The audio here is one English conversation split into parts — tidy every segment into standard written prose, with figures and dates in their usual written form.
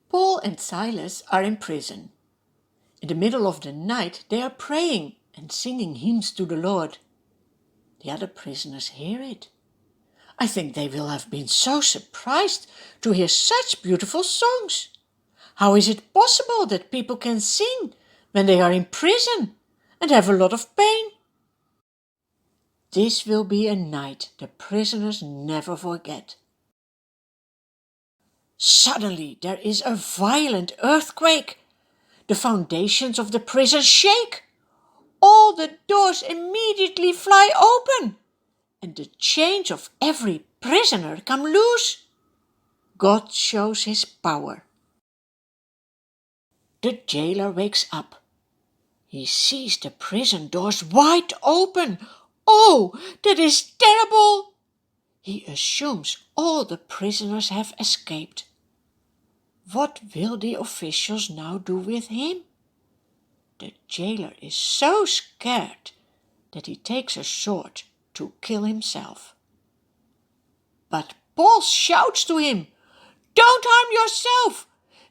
Paul and Silas are in prison. In the middle of the night they are praying and singing hymns to the Lord. The other prisoners hear it. I think they will have been so surprised to hear such beautiful songs. How is it possible that people can sing when they are in prison and have a lot of pain? This will be a night the prisoners never forget. Suddenly there is a violent earthquake. The foundations of the prison shake. All the doors immediately fly open, and the chains of every prisoner come loose. God shows his power. The jailer wakes up. He sees the prison doors wide open. Oh, that is terrible! He assumes all the prisoners have escaped. What will the officials now do with him? The jailer is so scared that he takes a sword to kill himself. But Paul shouts to him, "Don't harm yourself!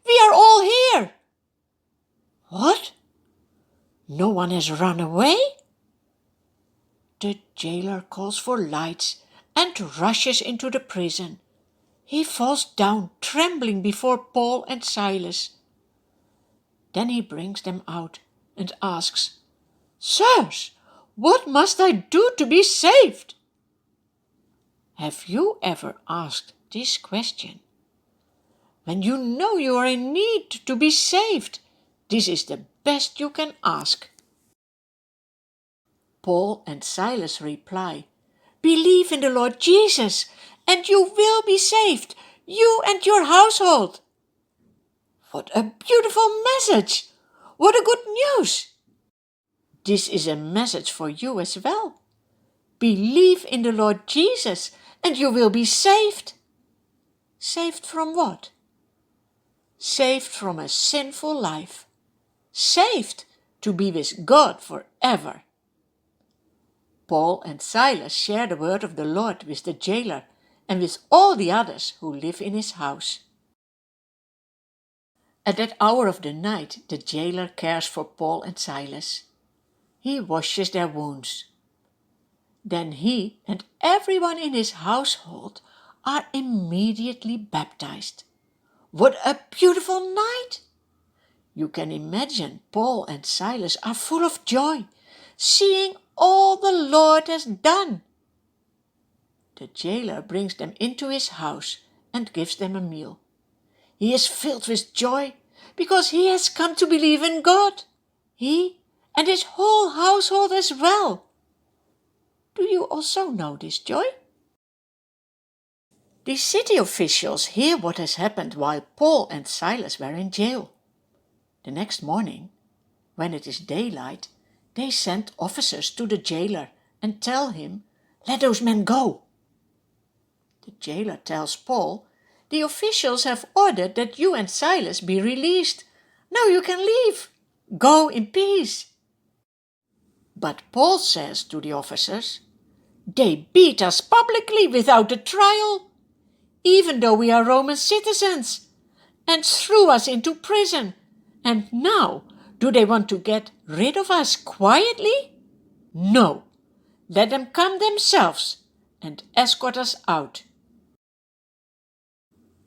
We are all here!" What? No one has run away? The jailer calls for lights and rushes into the prison. He falls down trembling before Paul and Silas. Then he brings them out and asks, "Sirs, what must I do to be saved?" Have you ever asked this question? When you know you are in need to be saved, this is the best you can ask. Paul and Silas reply, "Believe in the Lord Jesus, and you will be saved, you and your household." What a beautiful message! What a good news! This is a message for you as well. Believe in the Lord Jesus, and you will be saved. Saved from what? Saved from a sinful life. Saved to be with God forever. Paul and Silas share the word of the Lord with the jailer and with all the others who live in his house. At that hour of the night, the jailer cares for Paul and Silas. He washes their wounds. Then he and everyone in his household are immediately baptized. What a beautiful night! You can imagine Paul and Silas are full of joy, seeing all the Lord has done. The jailer brings them into his house and gives them a meal. He is filled with joy because he has come to believe in God. He and his whole household as well. Do you also know this joy? The city officials hear what has happened while Paul and Silas were in jail. The next morning, when it is daylight, they send officers to the jailer and tell him, "Let those men go." The jailer tells Paul, "The officials have ordered that you and Silas be released. Now you can leave. Go in peace." But Paul says to the officers, "They beat us publicly without a trial, even though we are Roman citizens, and threw us into prison. And now, do they want to get rid of us quietly? No, let them come themselves and escort us out."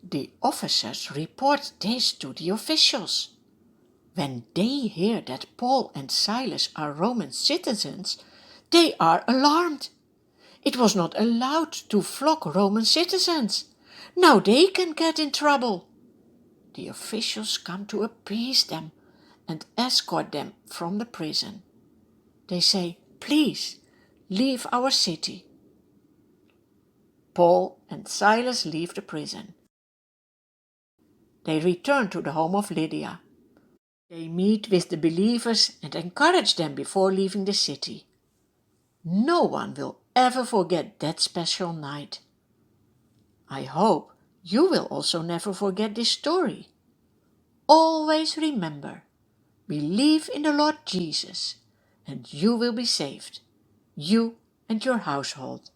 The officers report this to the officials. When they hear that Paul and Silas are Roman citizens, they are alarmed. It was not allowed to flog Roman citizens. Now they can get in trouble. The officials come to appease them and escort them from the prison. They say, "Please, leave our city." Paul and Silas leave the prison. They return to the home of Lydia. They meet with the believers and encourage them before leaving the city. No one will ever forget that special night. I hope you will also never forget this story. Always remember, believe in the Lord Jesus, and you will be saved, you and your household.